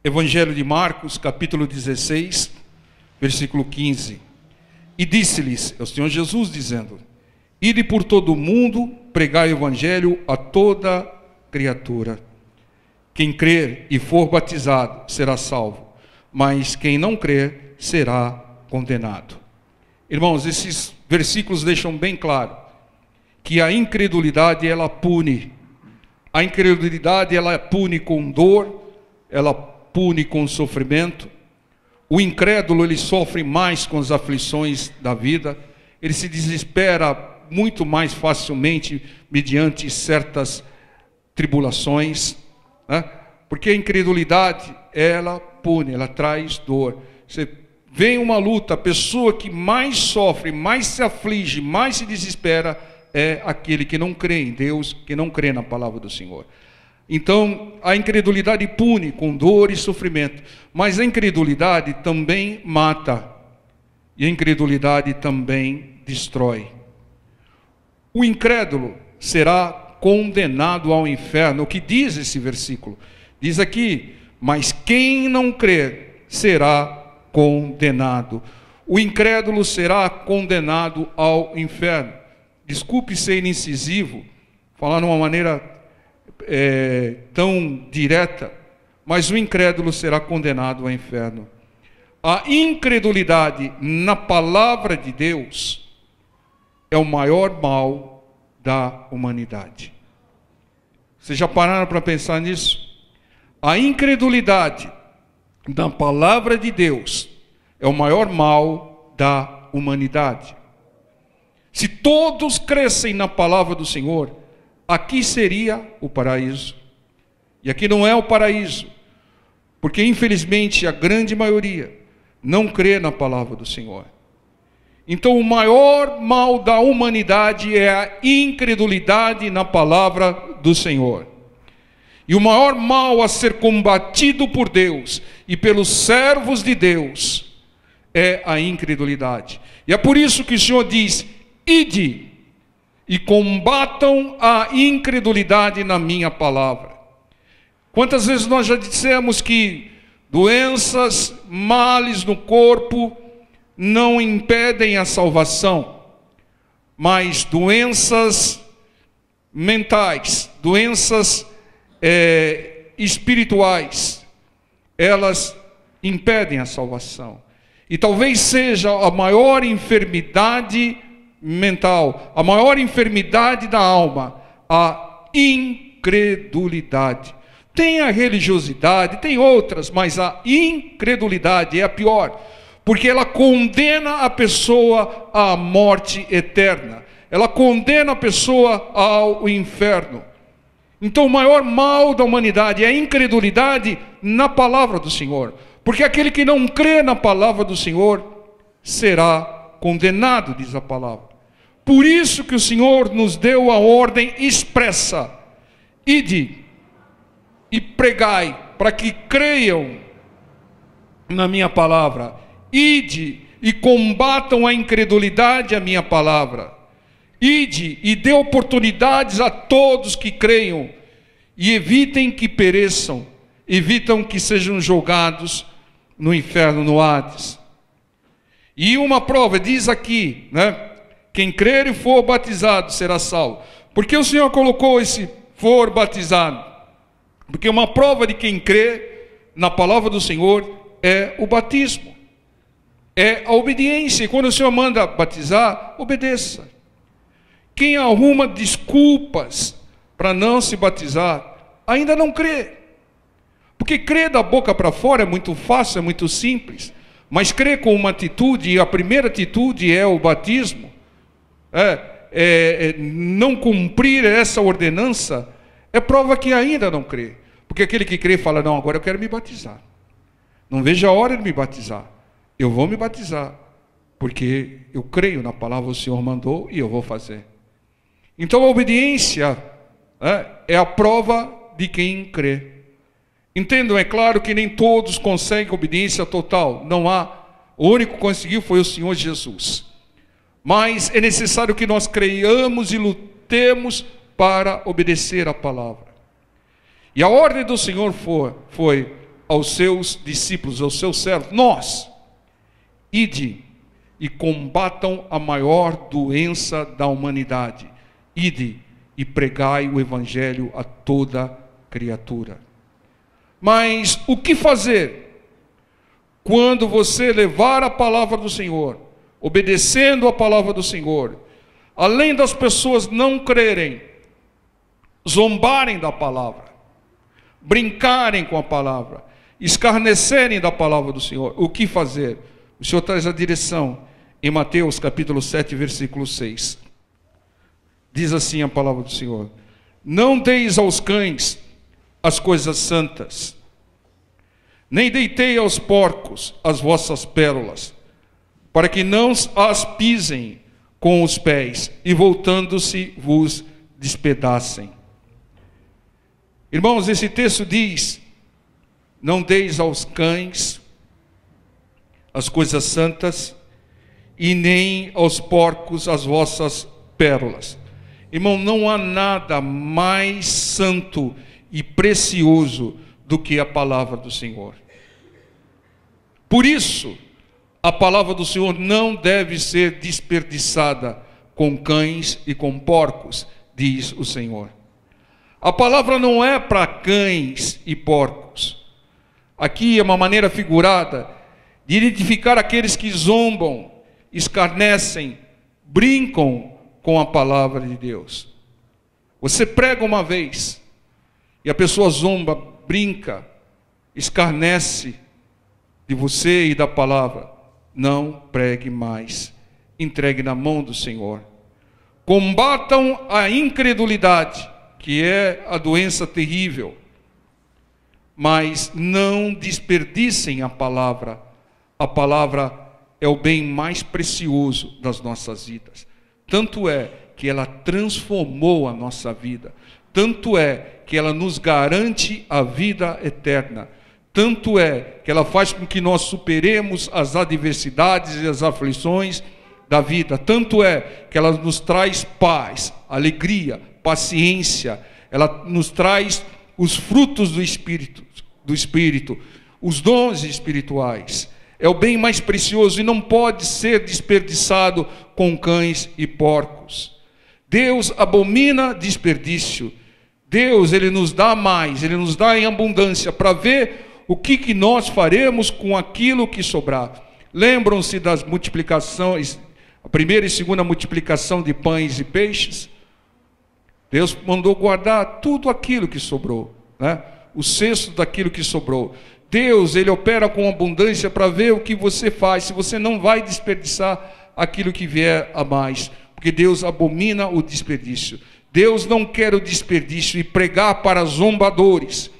Evangelho de Marcos, capítulo 16, versículo 15. E disse-lhes, é o Senhor Jesus dizendo: ide por todo o mundo, pregai o evangelho a toda criatura. Quem crer e for batizado será salvo, mas quem não crer será condenado. Irmãos, esses versículos deixam bem claro que a incredulidade ela pune. A incredulidade ela pune com dor, ela pune com sofrimento. O incrédulo ele sofre mais com as aflições da vida, ele se desespera muito mais facilmente mediante certas tribulações, né? Porque a incredulidade ela pune, ela traz dor. Você vem uma luta, a pessoa que mais sofre, mais se aflige, mais se desespera é aquele que não crê em Deus, que não crê na palavra do Senhor. Então, a incredulidade pune com dor e sofrimento, mas a incredulidade também mata, e a incredulidade também destrói. O incrédulo será condenado ao inferno. O que diz esse versículo? Diz aqui: mas quem não crer será condenado. O incrédulo será condenado ao inferno. Desculpe ser incisivo, falar de uma maneira tão direta, mas o incrédulo será condenado ao inferno. A incredulidade na palavra de Deus é o maior mal da humanidade. Vocês já pararam para pensar nisso? A incredulidade na palavra de Deus é o maior mal da humanidade. Se todos crescem na palavra do Senhor, aqui seria o paraíso. E aqui não é o paraíso, porque infelizmente a grande maioria não crê na palavra do Senhor. Então o maior mal da humanidade é a incredulidade na palavra do Senhor. E o maior mal a ser combatido por Deus e pelos servos de Deus é a incredulidade. E é por isso que o Senhor diz: ide e combatam a incredulidade na minha palavra. Quantas vezes nós já dissemos que doenças, males no corpo não impedem a salvação, mas doenças mentais, doenças espirituais, elas impedem a salvação. E talvez seja a maior enfermidade mental, a maior enfermidade da alma, a incredulidade. Tem a religiosidade, tem outras, mas a incredulidade é a pior, porque ela condena a pessoa à morte eterna, ela condena a pessoa ao inferno. Então o maior mal da humanidade é a incredulidade na palavra do Senhor, porque aquele que não crê na palavra do Senhor será condenado, diz a palavra. Por isso que o Senhor nos deu a ordem expressa: ide e pregai, para que creiam na minha palavra. Ide e combatam a incredulidade à minha palavra. Ide e dê oportunidades a todos que creiam, e evitem que pereçam, evitam que sejam jogados no inferno, no Hades. E uma prova, diz aqui, né? Quem crer e for batizado será salvo. Por que o Senhor colocou esse for batizado? Porque uma prova de quem crê na palavra do Senhor é o batismo, é a obediência. E quando o Senhor manda batizar, obedeça. Quem arruma desculpas para não se batizar, ainda não crê. Porque crer da boca para fora é muito fácil, é muito simples. Mas crer com uma atitude, e a primeira atitude é o batismo, não cumprir essa ordenança, é prova que ainda não crê. Porque aquele que crê fala: não, agora eu quero me batizar. Não vejo a hora de me batizar. Eu vou me batizar, porque eu creio na palavra, o Senhor mandou e eu vou fazer. Então a obediência é a prova de quem crê. Entendam, é claro que nem todos conseguem obediência total. Não há. O único que conseguiu foi o Senhor Jesus. Mas é necessário que nós creiamos e lutemos para obedecer a palavra. E a ordem do Senhor foi: aos seus discípulos, aos seus servos, nós, ide e combatam a maior doença da humanidade. Ide e pregai o evangelho a toda criatura. Mas o que fazer quando você levar a palavra do Senhor, obedecendo a palavra do Senhor, além das pessoas não crerem, zombarem da palavra, brincarem com a palavra, escarnecerem da palavra do Senhor? O que fazer? O Senhor traz a direção em Mateus capítulo 7, versículo 6. Diz assim a palavra do Senhor: não deis aos cães as coisas santas, nem deitei aos porcos as vossas pérolas, para que não as pisem com os pés, e voltando-se vos despedacem. Irmãos, esse texto diz: não deis aos cães as coisas santas, e nem aos porcos as vossas pérolas. Irmão, não há nada mais santo e precioso do que a palavra do Senhor. Por isso, a palavra do Senhor não deve ser desperdiçada com cães e com porcos, diz o Senhor. A palavra não é para cães e porcos. Aqui é uma maneira figurada de identificar aqueles que zombam, escarnecem, brincam com a palavra de Deus. Você prega uma vez e a pessoa zomba, brinca, escarnece de você e da palavra. Não pregue mais. Entregue na mão do Senhor. Combatam a incredulidade, que é a doença terrível, mas não desperdicem a palavra. A palavra é o bem mais precioso das nossas vidas. Tanto é que ela transformou a nossa vida. Tanto é que ela nos garante a vida eterna. Tanto é que ela faz com que nós superemos as adversidades e as aflições da vida. Tanto é que ela nos traz paz, alegria, paciência. Ela nos traz os frutos do Espírito, os dons espirituais. É o bem mais precioso e não pode ser desperdiçado com cães e porcos. Deus abomina desperdício. Deus, Ele nos dá mais, Ele nos dá em abundância, para ver o que nós faremos com aquilo que sobrar. Lembram-se das multiplicações, a primeira e segunda multiplicação de pães e peixes? Deus mandou guardar tudo aquilo que sobrou, né? O cesto daquilo que sobrou. Deus, Ele opera com abundância para ver o que você faz, se você não vai desperdiçar aquilo que vier a mais, porque Deus abomina o desperdício. Deus não quer o desperdício, e pregar para zombadores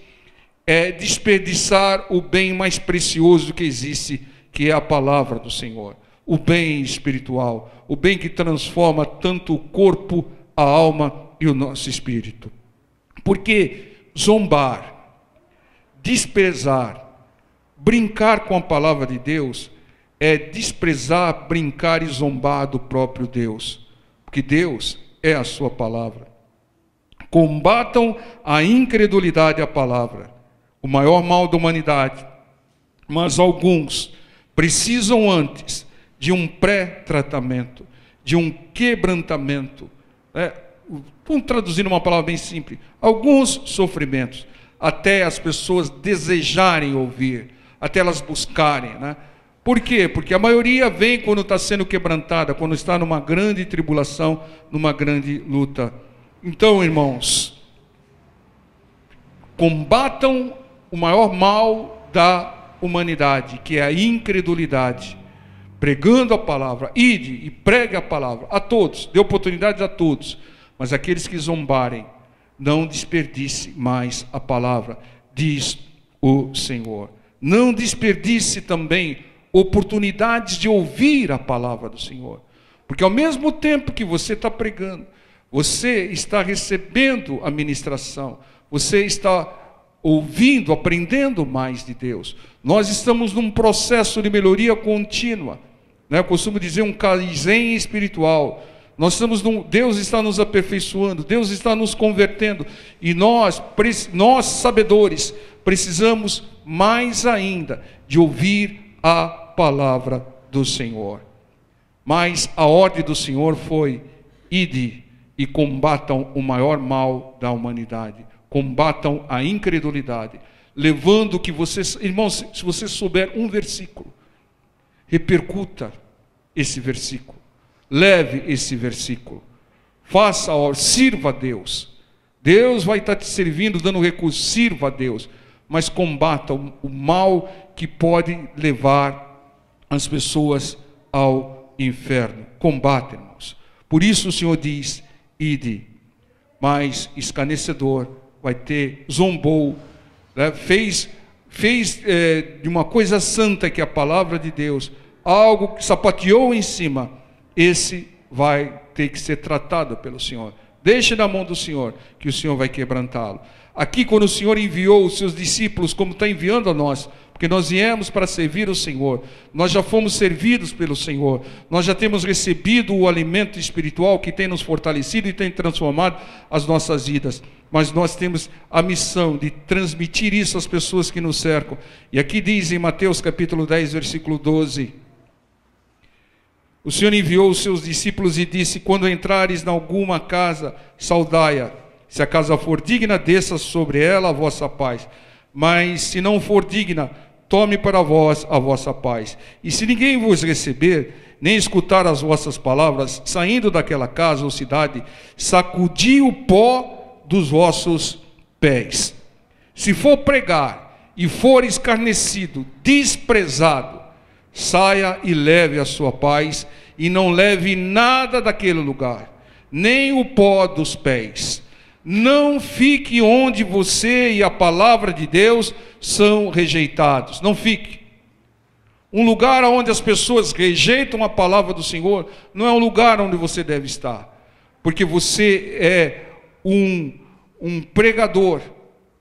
é desperdiçar o bem mais precioso que existe, que é a palavra do Senhor, o bem espiritual, o bem que transforma tanto o corpo, a alma e o nosso espírito. Porque zombar, desprezar, brincar com a palavra de Deus é desprezar, brincar e zombar do próprio Deus, porque Deus é a sua palavra. Combatam a incredulidade à palavra, o maior mal da humanidade. Mas alguns precisam antes de um pré-tratamento, de um quebrantamento. Vamos traduzir uma palavra bem simples. Alguns sofrimentos, até as pessoas desejarem ouvir, até elas buscarem, né? Por quê? Porque a maioria vem quando está sendo quebrantada, quando está numa grande tribulação, numa grande luta. Então, irmãos, combatam o maior mal da humanidade, que é a incredulidade, pregando a palavra. Ide e pregue a palavra a todos, dê oportunidades a todos, mas aqueles que zombarem, não desperdice mais a palavra, diz o Senhor. Não desperdice também oportunidades de ouvir a palavra do Senhor, porque ao mesmo tempo que você está pregando, você está recebendo a ministração, você está ouvindo, aprendendo mais de Deus. Nós estamos num processo de melhoria contínua, né? Eu costumo dizer um kaizen espiritual. Deus está nos aperfeiçoando, Deus está nos convertendo, e nós sabedores, precisamos mais ainda de ouvir a palavra do Senhor. Mas a ordem do Senhor foi: ide e combatam o maior mal da humanidade, combatam a incredulidade, levando que vocês, irmãos, se você souber um versículo, repercuta esse versículo, leve esse versículo, faça a obra, sirva a Deus. Deus vai estar te servindo, dando recurso, sirva a Deus, mas combata o mal que pode levar as pessoas ao inferno. Combate, irmãos. Por isso o Senhor diz: ide. Mas escarnecedor vai ter, zombou, né? fez de uma coisa santa, que é a palavra de Deus, algo que sapateou em cima, esse vai ter que ser tratado pelo Senhor. Deixe na mão do Senhor, que o Senhor vai quebrantá-lo. Aqui, quando o Senhor enviou os seus discípulos, como está enviando a nós, porque nós viemos para servir o Senhor, nós já fomos servidos pelo Senhor, nós já temos recebido o alimento espiritual que tem nos fortalecido e tem transformado as nossas vidas, mas nós temos a missão de transmitir isso às pessoas que nos cercam. E aqui diz em Mateus capítulo 10, versículo 12, o Senhor enviou os seus discípulos e disse: quando entrares em alguma casa, saudai-a. Se a casa for digna, desça sobre ela a vossa paz. Mas se não for digna, tome para vós a vossa paz. E se ninguém vos receber, nem escutar as vossas palavras, saindo daquela casa ou cidade, sacudi o pó dos vossos pés. Se for pregar e for escarnecido, desprezado, saia e leve a sua paz, e não leve nada daquele lugar, nem o pó dos pés. Não fique onde você e a palavra de Deus são rejeitados. Não fique. Um lugar onde as pessoas rejeitam a palavra do Senhor não é um lugar onde você deve estar, porque você é um pregador,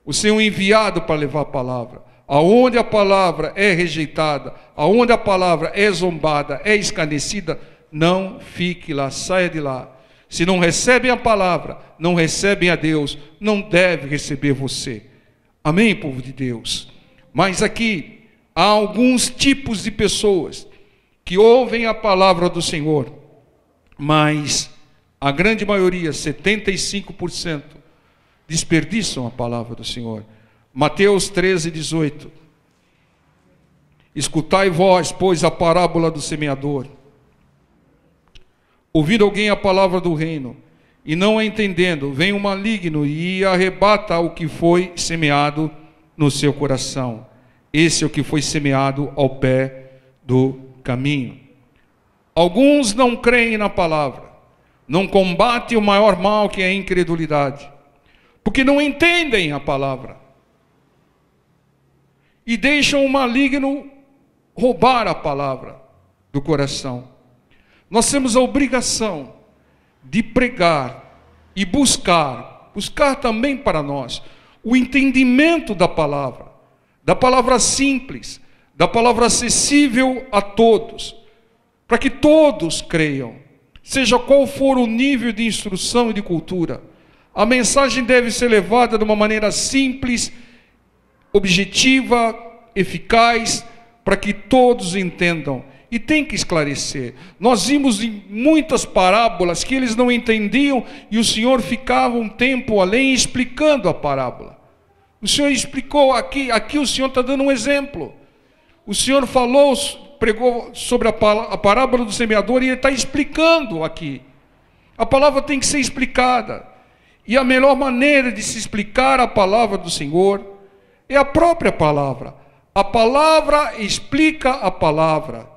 você é um enviado para levar a palavra. Aonde a palavra é rejeitada, aonde a palavra é zombada, é escarnecida, não fique lá, saia de lá. Se não recebem a palavra, não recebem a Deus, não deve receber você. Amém, povo de Deus? Mas aqui há alguns tipos de pessoas que ouvem a palavra do Senhor, mas a grande maioria, 75%, desperdiçam a palavra do Senhor. Mateus 13, 18. Escutai vós, pois, a parábola do semeador. Ouvindo alguém a palavra do reino, e não a entendendo, vem o maligno e arrebata o que foi semeado no seu coração. Esse é o que foi semeado ao pé do caminho. Alguns não creem na palavra, não combatem o maior mal, que é a incredulidade, porque não entendem a palavra, e deixam o maligno roubar a palavra do coração. Nós temos a obrigação de pregar e buscar também para nós o entendimento da palavra simples, da palavra acessível a todos, para que todos creiam, seja qual for o nível de instrução e de cultura. A mensagem deve ser levada de uma maneira simples, objetiva, eficaz, para que todos entendam. E tem que esclarecer. Nós vimos em muitas parábolas que eles não entendiam, e o Senhor ficava um tempo além explicando a parábola. O Senhor explicou aqui o Senhor está dando um exemplo. O Senhor pregou sobre a parábola do semeador, e Ele está explicando aqui. A palavra tem que ser explicada. E a melhor maneira de se explicar a palavra do Senhor é a própria palavra. A palavra explica a palavra.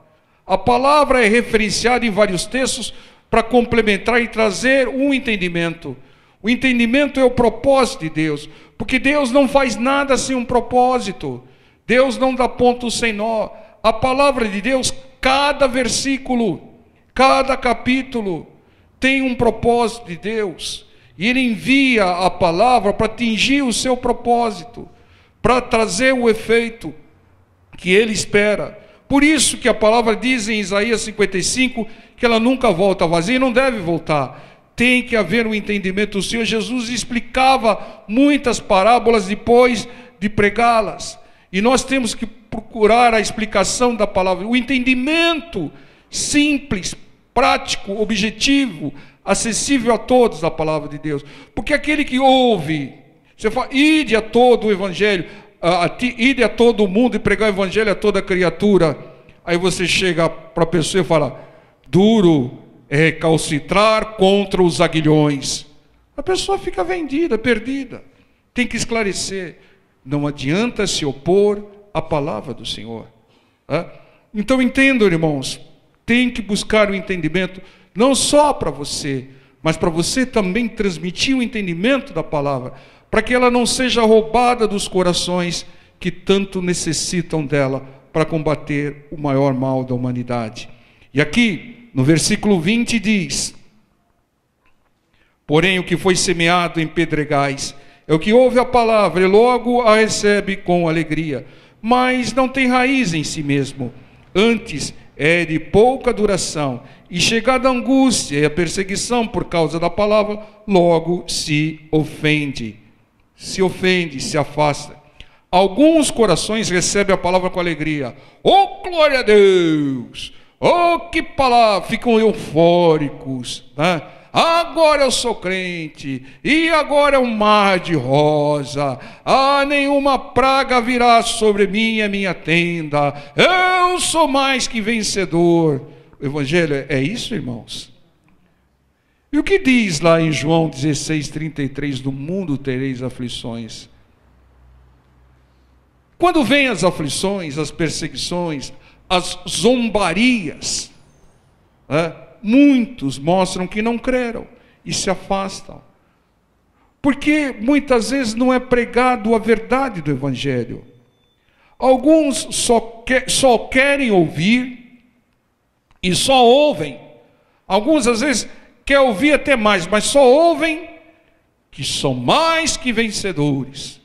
A palavra é referenciada em vários textos para complementar e trazer um entendimento. O entendimento é o propósito de Deus, porque Deus não faz nada sem um propósito. Deus não dá ponto sem nó. A palavra de Deus, cada versículo, cada capítulo, tem um propósito de Deus. E Ele envia a palavra para atingir o seu propósito, para trazer o efeito que Ele espera. Por isso que a palavra diz em Isaías 55, que ela nunca volta vazia, e não deve voltar. Tem que haver um entendimento. O Senhor Jesus explicava muitas parábolas depois de pregá-las. E nós temos que procurar a explicação da palavra, o entendimento simples, prático, objetivo, acessível a todos da palavra de Deus. Porque aquele que ouve, você fala, ide a todo o evangelho, ide a todo o mundo e pregar o evangelho a toda criatura. Aí você chega para a pessoa e fala, duro é recalcitrar contra os aguilhões. A pessoa fica vendida, perdida. Tem que esclarecer. Não adianta se opor à palavra do Senhor. Então entendam, irmãos, tem que buscar o entendimento, não só para você, mas para você também transmitir o entendimento da palavra, para que ela não seja roubada dos corações que tanto necessitam dela para combater o maior mal da humanidade. E aqui, no versículo 20 diz, porém o que foi semeado em pedregais é o que ouve a palavra e logo a recebe com alegria, mas não tem raiz em si mesmo, antes é de pouca duração, e chegada a angústia e a perseguição por causa da palavra, logo se ofende, se afasta. Alguns corações recebem a palavra com alegria, oh glória a Deus, oh que palavra, ficam eufóricos, né? Agora eu sou crente, e agora é um mar de rosa, nenhuma praga virá sobre mim e a minha tenda, eu sou mais que vencedor. O evangelho é isso, irmãos? E o que diz lá em João 16:33, do mundo tereis aflições? Quando vêm as aflições, as perseguições, as zombarias, muitos mostram que não creram e se afastam. Porque muitas vezes não é pregado a verdade do evangelho. Alguns só querem ouvir e só ouvem. Alguns às vezes querem ouvir até mais, mas só ouvem que são mais que vencedores.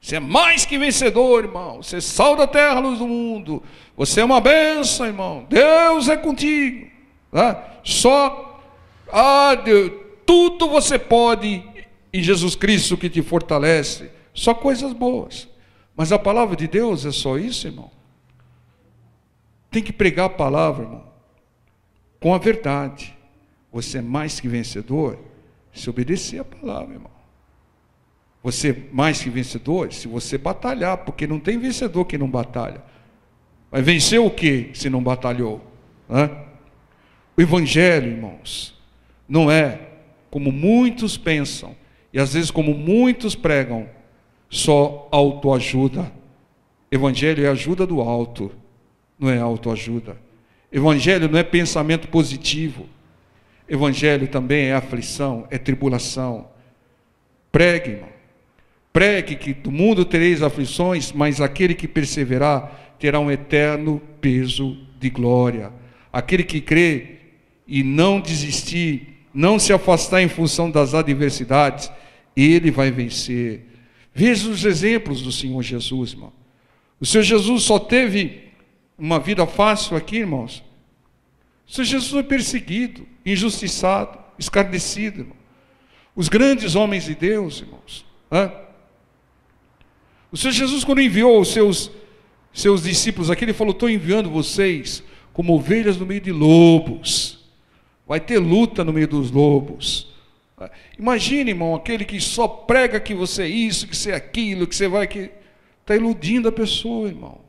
Você é mais que vencedor, irmão. Você é sal da terra, luz do mundo. Você é uma bênção, irmão. Deus é contigo. Deus, tudo você pode em Jesus Cristo que te fortalece. Só coisas boas. Mas a palavra de Deus é só isso, irmão. Tem que pregar a palavra, irmão, com a verdade. Você é mais que vencedor se obedecer a palavra, irmão. Você é mais que vencedor se você batalhar, porque não tem vencedor que não batalha. Vai vencer o que se não batalhou? O evangelho, irmãos, não é como muitos pensam, e às vezes como muitos pregam, só autoajuda. Evangelho é ajuda do alto, não é autoajuda. Evangelho não é pensamento positivo. Evangelho também é aflição, é tribulação. Pregue, irmão. Pregue que do mundo tereis aflições, mas aquele que perseverar terá um eterno peso de glória. Aquele que crê e não desistir, não se afastar em função das adversidades, ele vai vencer. Veja os exemplos do Senhor Jesus, irmão. O Senhor Jesus só teve uma vida fácil aqui, irmãos. O Senhor Jesus foi perseguido, injustiçado, escarnecido, irmão. Os grandes homens de Deus, irmãos. O Senhor Jesus, quando enviou os seus discípulos aqui, ele falou, estou enviando vocês como ovelhas no meio de lobos. Vai ter luta no meio dos lobos. Imagine, irmão, aquele que só prega que você é isso, que você é aquilo, que você vai... Está iludindo a pessoa, irmão.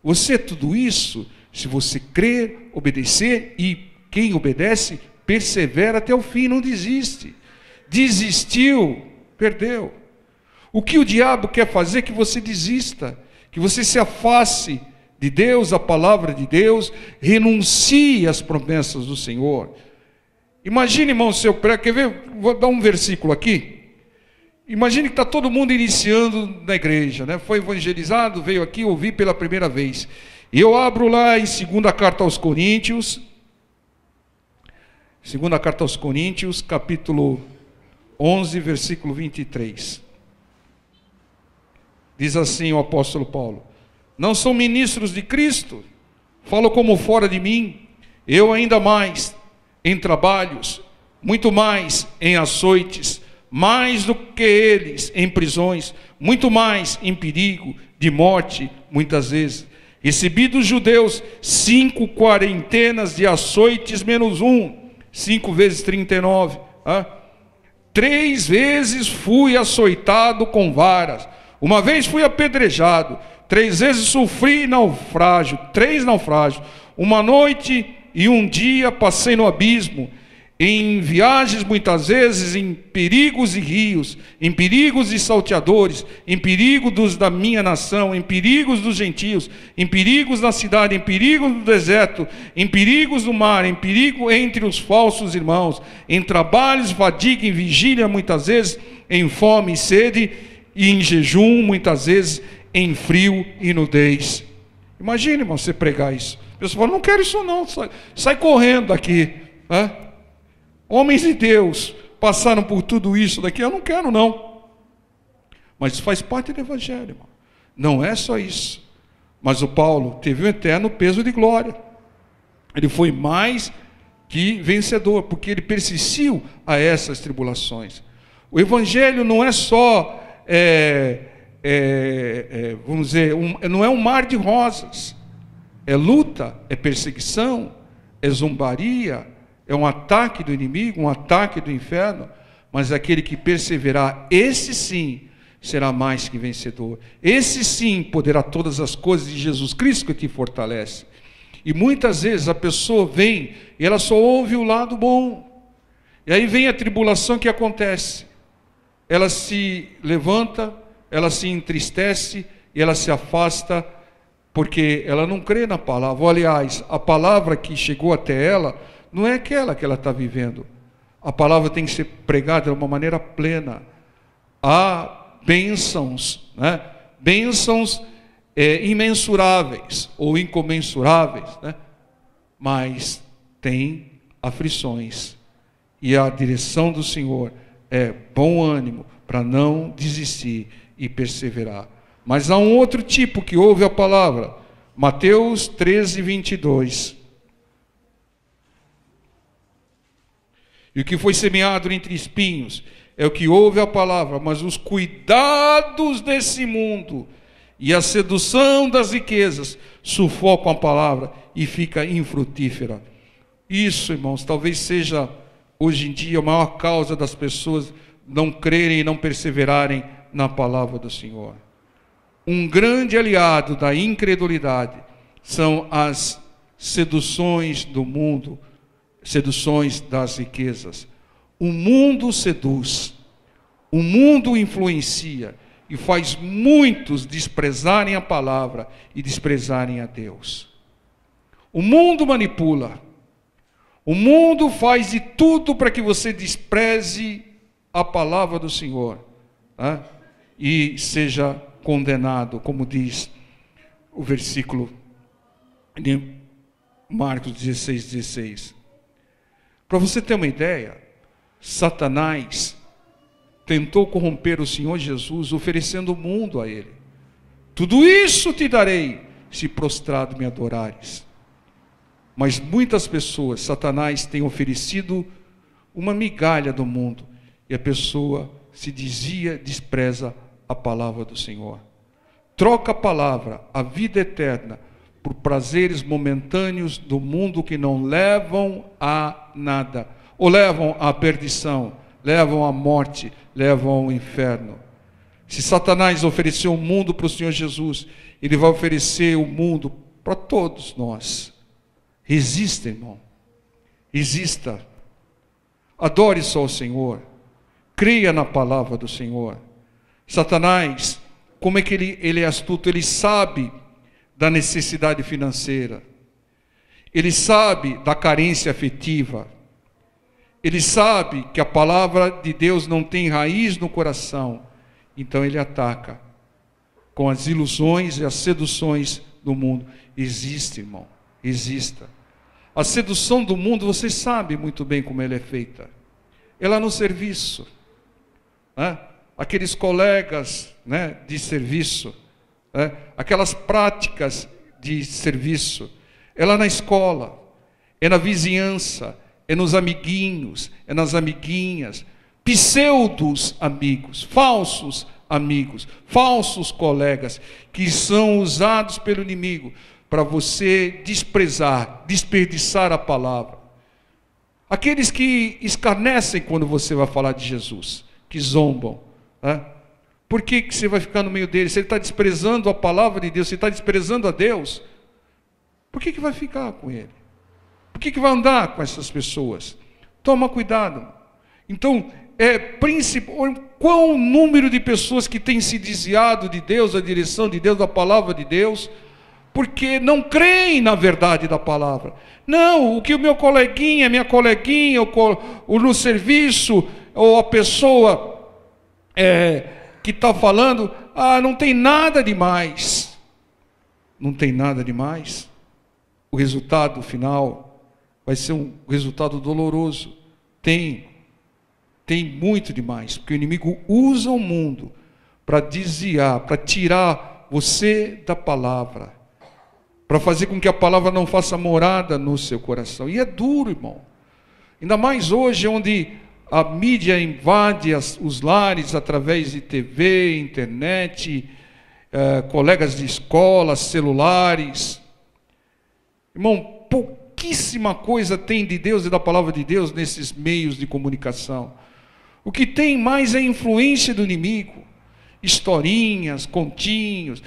Você é tudo isso se você crer, obedecer, e quem obedece, persevera até o fim, não desiste. Desistiu, perdeu. O que o diabo quer fazer é que você desista, que você se afaste de Deus, a palavra de Deus, renuncie às promessas do Senhor. Imagine, irmão, seu prego, quer ver? Vou dar um versículo aqui. Imagine que está todo mundo iniciando na igreja, né? Foi evangelizado, veio aqui ouvir pela primeira vez. E eu abro lá em 2 carta aos Coríntios, 2 carta aos Coríntios, capítulo 11, versículo 23. Diz assim o apóstolo Paulo: não são ministros de Cristo, falo como fora de mim, eu ainda mais em trabalhos, muito mais em açoites, mais do que eles em prisões, muito mais em perigo de morte, muitas vezes. Recebi dos judeus 5 quarentenas de açoites menos um, 5 vezes 39. 3 vezes fui açoitado com varas, uma vez fui apedrejado, 3 vezes sofri naufrágio, 3 naufrágios, uma noite e um dia passei no abismo, em viagens muitas vezes, em perigos e rios, em perigos e salteadores, em perigos da minha nação, em perigos dos gentios, em perigos na cidade, em perigos no deserto, em perigos no mar, em perigo entre os falsos irmãos, em trabalhos, fadiga, em vigília muitas vezes, em fome e sede, e em jejum muitas vezes, em frio e nudez. Imagine, irmão, você pregar isso. A pessoa fala, não quero isso não, sai correndo daqui. Homens de Deus passaram por tudo isso daqui, eu não quero não. Mas isso faz parte do Evangelho, irmão. Não é só isso. Mas o Paulo teve um eterno peso de glória. Ele foi mais que vencedor, porque ele persistiu a essas tribulações. O Evangelho não é só, vamos dizer, não é um mar de rosas. É luta, é perseguição, é zombaria, é um ataque do inimigo, um ataque do inferno, mas aquele que perseverar, esse sim será mais que vencedor. Esse sim poderá todas as coisas de Jesus Cristo que te fortalece. E muitas vezes a pessoa vem e ela só ouve o lado bom. E aí vem a tribulação que acontece. Ela se levanta, ela se entristece e ela se afasta porque ela não crê na palavra. Ou, aliás, a palavra que chegou até ela não é aquela que ela está vivendo. A palavra tem que ser pregada de uma maneira plena. Há bênçãos, né? Bênçãos imensuráveis ou incomensuráveis, né? Mas tem aflições. E a direção do Senhor é bom ânimo para não desistir e perseverar. Mas há um outro tipo que ouve a palavra. Mateus 13, 22. E o que foi semeado entre espinhos é o que ouve a palavra, mas os cuidados desse mundo e a sedução das riquezas sufocam a palavra e fica infrutífera. Isso, irmãos, talvez seja hoje em dia a maior causa das pessoas não crerem e não perseverarem na palavra do Senhor. Um grande aliado da incredulidade são as seduções do mundo, seduções das riquezas. O mundo seduz, o mundo influencia e faz muitos desprezarem a palavra e desprezarem a Deus. O mundo manipula, o mundo faz de tudo para que você despreze a palavra do Senhor, né? E seja condenado, como diz o versículo de Marcos 16, 16. Para você ter uma ideia, Satanás tentou corromper o Senhor Jesus, oferecendo o mundo a ele. Tudo isso te darei, se prostrado me adorares. Mas muitas pessoas, Satanás tem oferecido uma migalha do mundo, e a pessoa se desvia, despreza a palavra do Senhor. Troca a palavra, a vida eterna, por prazeres momentâneos do mundo que não levam a nada, ou levam à perdição, levam à morte, levam ao inferno. Se Satanás ofereceu o mundo para o Senhor Jesus, ele vai oferecer o mundo para todos nós. Resista, irmão. Resista. Adore só o Senhor. Creia na palavra do Senhor. Satanás, como é que ele é astuto? Ele sabe da necessidade financeira. Ele sabe da carência afetiva. Ele sabe que a palavra de Deus não tem raiz no coração. Então ele ataca com as ilusões e as seduções do mundo. Existe, irmão. Exista. A sedução do mundo, você sabe muito bem como ela é feita. Ela é no serviço, né? Aqueles colegas, né, de serviço, né? Aquelas práticas de serviço. Ela é na escola, é na vizinhança, é nos amiguinhos, é nas amiguinhas. pseudos amigos, falsos colegas, que são usados pelo inimigo para você desprezar, desperdiçar a palavra. Aqueles que escarnecem quando você vai falar de Jesus, que zombam, né? Por que você vai ficar no meio deles? Se ele está desprezando a palavra de Deus, se ele está desprezando a Deus, por que vai ficar com ele? Por que vai andar com essas pessoas? Toma cuidado. Então, qual o número de pessoas que têm se desviado de Deus, da direção de Deus, da palavra de Deus, porque não creem na verdade da palavra. Não, o que o meu coleguinha, minha coleguinha, ou no serviço, ou a pessoa que está falando, não tem nada demais. Não tem nada demais. O resultado final vai ser um resultado doloroso. Tem muito demais, porque o inimigo usa o mundo para desviar, para tirar você da palavra, para fazer com que a palavra não faça morada no seu coração. E é duro, irmão. Ainda mais hoje, onde a mídia invade os lares através de TV, internet, colegas de escola, celulares. Irmão, pouquíssima coisa tem de Deus e da palavra de Deus nesses meios de comunicação. O que tem mais é a influência do inimigo. Historinhas, continhos.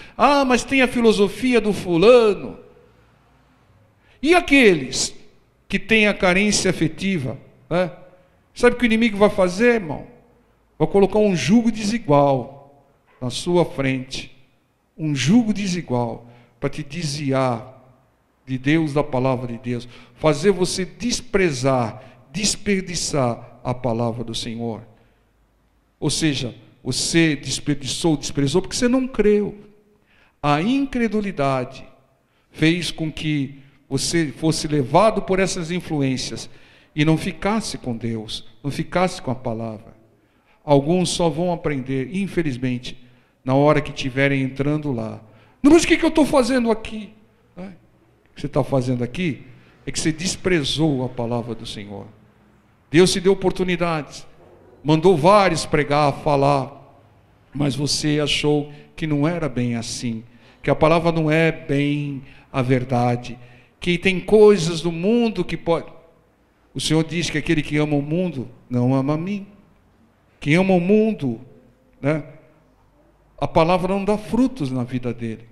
Mas tem a filosofia do fulano. E aqueles que têm a carência afetiva, né? Sabe o que o inimigo vai fazer, irmão? Vai colocar um jugo desigual na sua frente. Um jugo desigual para te desviar de Deus, da palavra de Deus. Fazer você desprezar, desperdiçar a palavra do Senhor. Ou seja, você desprezou porque você não creu. A incredulidade fez com que você fosse levado por essas influências e não ficasse com Deus, não ficasse com a palavra. Alguns só vão aprender, infelizmente, na hora que estiverem entrando lá. Mas o que eu estou fazendo aqui? O que você está fazendo aqui é que você desprezou a palavra do Senhor. Deus te deu oportunidades, mandou vários pregar, falar, mas você achou que não era bem assim, que a palavra não é bem a verdade, que tem coisas do mundo que pode... O Senhor diz que aquele que ama o mundo não ama a mim. Quem ama o mundo, né? A palavra não dá frutos na vida dele.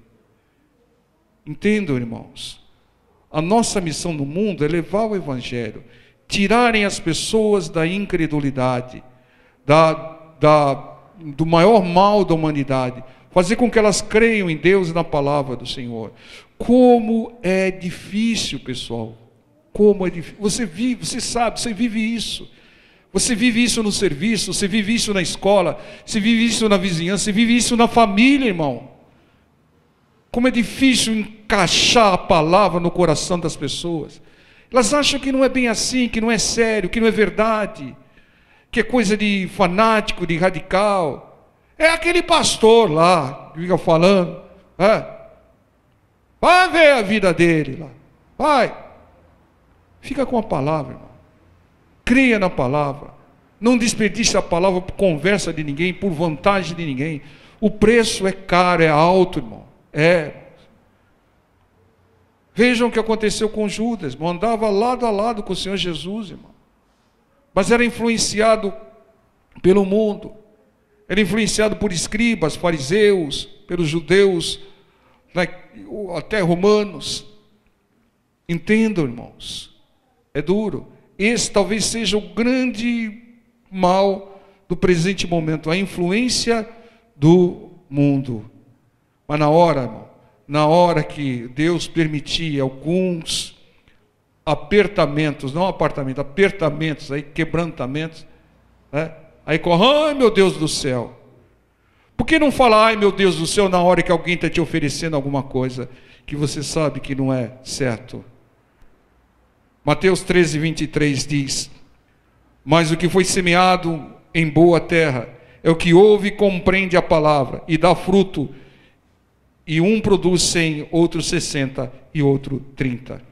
Entendam, irmãos. A nossa missão no mundo é levar o Evangelho, tirarem as pessoas da incredulidade, do maior mal da humanidade, fazer com que elas creiam em Deus e na palavra do Senhor. Como é difícil, pessoal. Como é difícil. Você sabe, você vive isso. Você vive isso no serviço, você vive isso na escola, você vive isso na vizinhança, você vive isso na família, irmão. Como é difícil encaixar a palavra no coração das pessoas. Elas acham que não é bem assim, que não é sério, que não é verdade, que é coisa de fanático, de radical. É aquele pastor lá que fica falando. Vai ver a vida dele lá. Vai. Fica com a palavra, irmão. Creia na palavra. Não desperdice a palavra por conversa de ninguém, por vantagem de ninguém. O preço é caro, é alto, irmão. Vejam o que aconteceu com Judas, irmão. Andava lado a lado com o Senhor Jesus, irmão. Mas era influenciado pelo mundo. Era influenciado por escribas, fariseus, pelos judeus, até romanos. Entendam, irmãos. É duro. Esse talvez seja o grande mal do presente momento, a influência do mundo. Mas na hora que Deus permitia alguns apertamentos, não apartamentos, apertamentos, quebrantamentos, aí corre, ai meu Deus do céu. Por que não falar, ai meu Deus do céu, na hora que alguém está te oferecendo alguma coisa que você sabe que não é certo? Mateus 13, 23 diz: mas o que foi semeado em boa terra é o que ouve e compreende a palavra e dá fruto, e um produz 100, outro 60 e outro 30.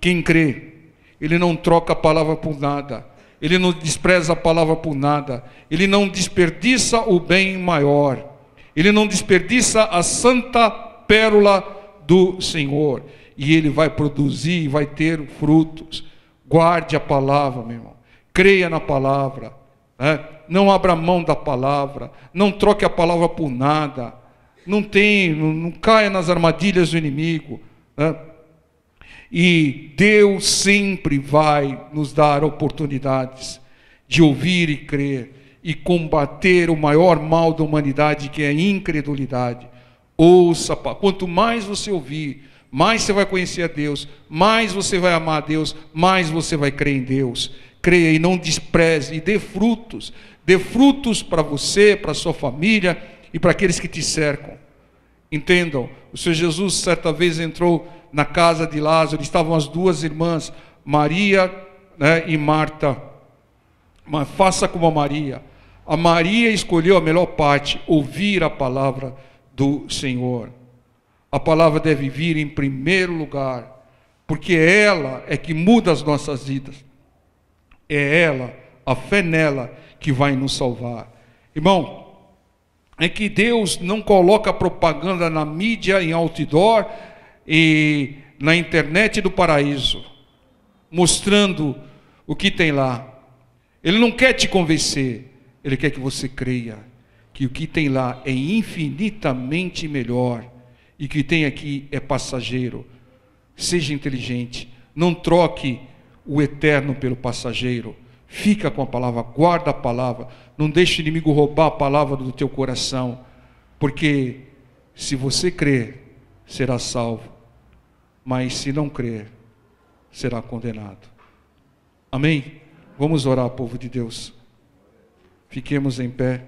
Quem crê, ele não troca a palavra por nada, Ele não despreza a palavra por nada. Ele não desperdiça o bem maior. Ele não desperdiça a santa pérola do Senhor. E ele vai produzir, vai ter frutos. Guarde a palavra, meu irmão. Creia na palavra. Né? Não abra mão da palavra. Não troque a palavra por nada. Não caia nas armadilhas do inimigo. Né? E Deus sempre vai nos dar oportunidades de ouvir e crer e combater o maior mal da humanidade, que é a incredulidade. Ouça, quanto mais você ouvir, mais você vai conhecer a Deus, mais você vai amar a Deus, mais você vai crer em Deus. Creia e não despreze, e dê frutos para você, para a sua família e para aqueles que te cercam. Entendam, o Senhor Jesus certa vez entrou na casa de Lázaro, estavam as duas irmãs, Maria, né, e Marta. Mas faça como a Maria. A Maria escolheu a melhor parte, ouvir a palavra do Senhor. A palavra deve vir em primeiro lugar, porque ela é que muda as nossas vidas. É ela, a fé nela, que vai nos salvar. Irmão, é que Deus não coloca propaganda na mídia, em outdoor e na internet do paraíso, mostrando o que tem lá. Ele não quer te convencer, ele quer que você creia que o que tem lá é infinitamente melhor e que o que tem aqui é passageiro. Seja inteligente, não troque o eterno pelo passageiro. Fica com a palavra, guarda a palavra, não deixe o inimigo roubar a palavra do teu coração, porque se você crer, será salvo, mas se não crer, será condenado. Amém? Vamos orar, povo de Deus. Fiquemos em pé.